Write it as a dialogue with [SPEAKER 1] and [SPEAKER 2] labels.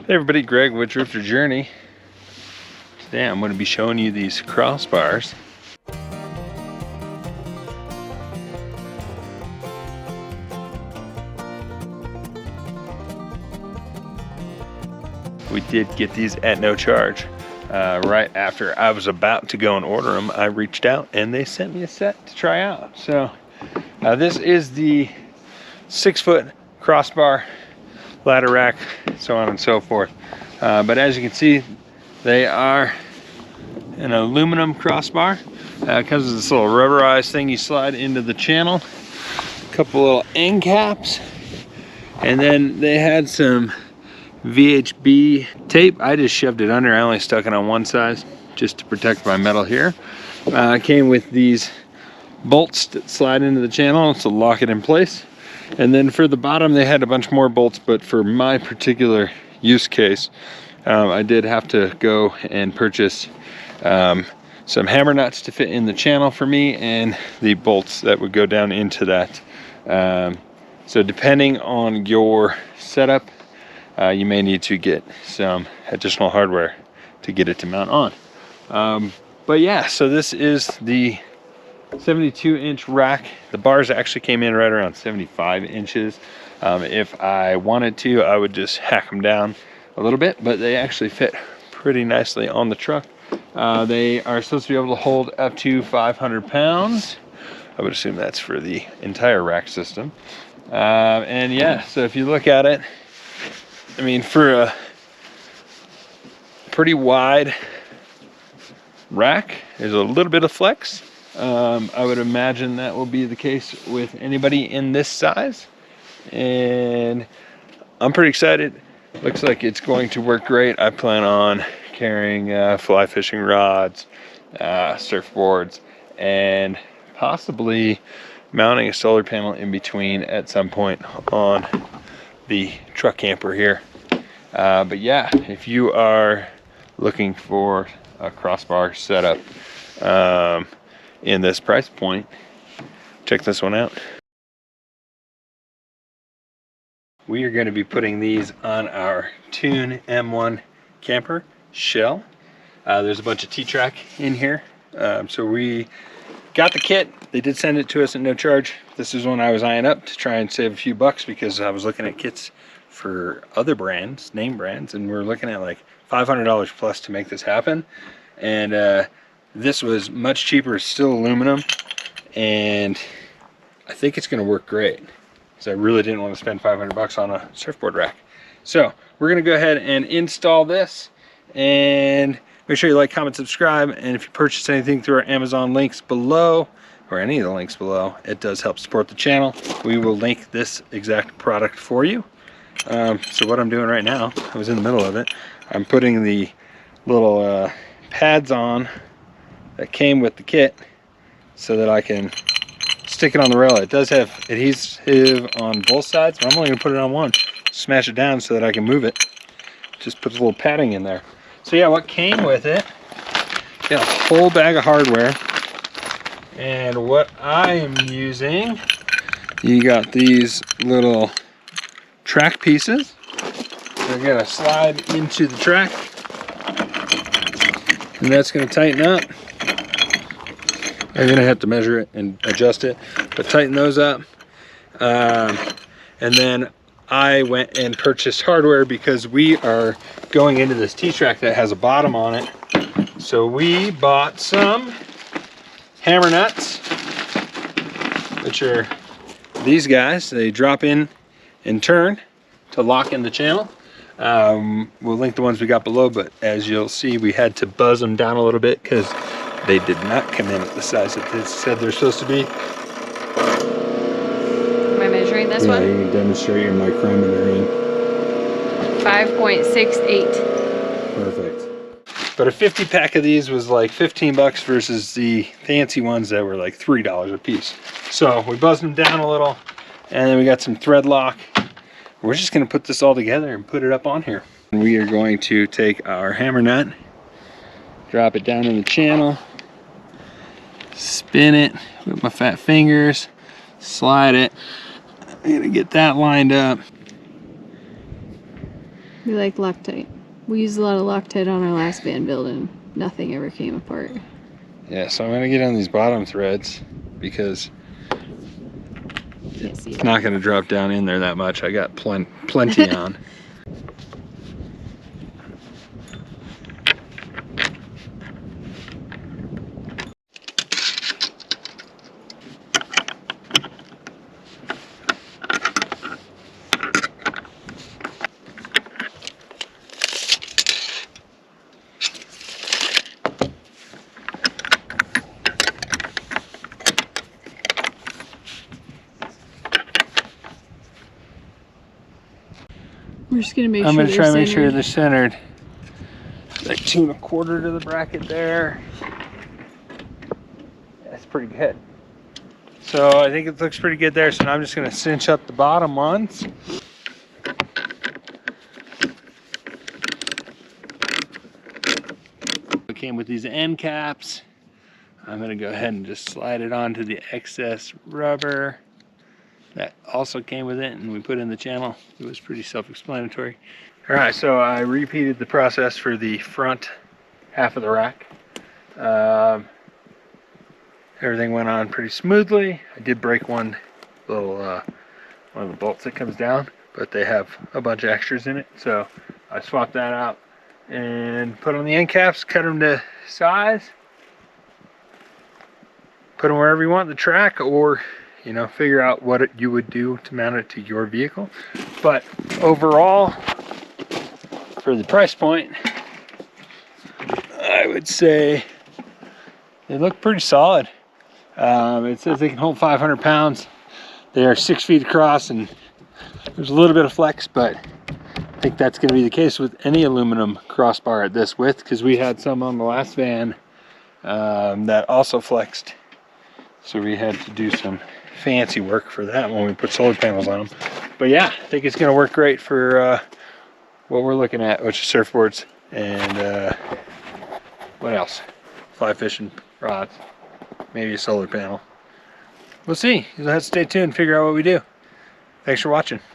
[SPEAKER 1] Hey everybody, Greg with Drifter Journey. Today I'm going to be showing you these crossbars. We did get these at no charge. Right after I was about to go and order them, I reached out and they sent me a set to try out. So this is the 6-foot crossbar, ladder rack, so on and so forth. But as you can see, they are an aluminum crossbar. Comes with this little rubberized thing you slide into the channel. A couple little end caps. And then they had some VHB tape. I just shoved it under. I only stuck it on one side just to protect my metal here. It came with these bolts that slide into the channel to lock it in place. And then for the bottom, they had a bunch more bolts, but for my particular use case, I did have to go and purchase some hammer nuts to fit in the channel for me and the bolts that would go down into that. So depending on your setup, you may need to get some additional hardware to get it to mount on. But yeah, so this is the 72-inch rack. The bars actually came in right around 75 inches. If I wanted to, I would just hack them down a little bit, but they actually fit pretty nicely on the truck. They are supposed to be able to hold up to 500 pounds. I would assume that's for the entire rack system. And yeah, so if you look at it, I mean, for a pretty wide rack, there's a little bit of flex. I would imagine that will be the case with anybody in this size. And I'm pretty excited. Looks like it's going to work great. I plan on carrying fly fishing rods, surfboards, and possibly mounting a solar panel in between at some point on the truck camper here. But yeah, if you are looking for a crossbar setup in this price point, check this one out. We are going to be putting these on our Tune M1 camper shell. There's a bunch of T-track in here. So we got the kit. They did send it to us at no charge. This is one I was eyeing up to try and save a few bucks because I was looking at kits for other brands, name brands, and we're looking at like $500 plus to make this happen. And this was much cheaper. It's still aluminum, and I think it's going to work great because I really didn't want to spend 500 bucks on a surfboard rack. So we're going to go ahead and install this, and make sure you like, comment, subscribe, and if you purchase anything through our Amazon links below, or any of the links below, it does help support the channel. We will link this exact product for you. So what I'm doing right now, I was in the middle of it, I'm putting the little pads on that came with the kit so that I can stick it on the rail. It does have adhesive on both sides, but I'm only going to put it on one. Smash it down so that I can move it. Just put a little padding in there. So yeah, what came with it, got a whole bag of hardware. And what I am using, you got these little track pieces. They're going to slide into the track, and that's going to tighten up. I'm going to have to measure it and adjust it, but tighten those up. And then I went and purchased hardware because we are going into this T-track that has a bottom on it. So we bought some hammer nuts, which are these guys. They drop in and turn to lock in the channel. We'll link the ones we got below, but as you'll see, we had to buzz them down a little bit because they did not come in at the size that they said they're supposed to be.
[SPEAKER 2] Am I measuring this one?
[SPEAKER 1] Yeah, you can demonstrate your micrometer in.
[SPEAKER 2] 5.68.
[SPEAKER 1] Perfect. But a 50 pack of these was like 15 bucks versus the fancy ones that were like $3 a piece. So we buzzed them down a little, and then we got some thread lock. We're just going to put this all together and put it up on here. We are going to take our hammer nut, drop it down in the channel, spin it with my fat fingers, slide it. I'm going to get that lined up.
[SPEAKER 2] We like Loctite. We used a lot of Loctite on our last van build and nothing ever came apart.
[SPEAKER 1] Yeah, so I'm gonna get on these bottom threads because it's not gonna drop down in there that much. I got plenty on.
[SPEAKER 2] We're just gonna make
[SPEAKER 1] I'm
[SPEAKER 2] sure
[SPEAKER 1] gonna try to make sure
[SPEAKER 2] centered.
[SPEAKER 1] they're centered. Like 2 1/4 to the bracket there. That's pretty good. So I think it looks pretty good there. So now I'm just gonna cinch up the bottom ones. It came with these end caps. I'm gonna go ahead and just slide it onto the excess rubber. That also came with it, and we put in the channel. It was pretty self-explanatory. All right, so I repeated the process for the front half of the rack. Everything went on pretty smoothly. I did break one little one of the bolts that comes down, but they have a bunch of extras in it, so I swapped that out and put on the end caps, cut them to size, put them wherever you want in the track, or you know, figure out what you would do to mount it to your vehicle. But overall, for the price point, I would say they look pretty solid. It says they can hold 500 pounds. They are 6 feet across, and there's a little bit of flex, but I think that's going to be the case with any aluminum crossbar at this width, because we had some on the last van that also flexed. So we had to do some fancy work for that when we put solar panels on them. But yeah, I think it's going to work great for what we're looking at, which is surfboards and what else? Fly fishing rods, maybe a solar panel. We'll see. You'll have to stay tuned and figure out what we do. Thanks for watching.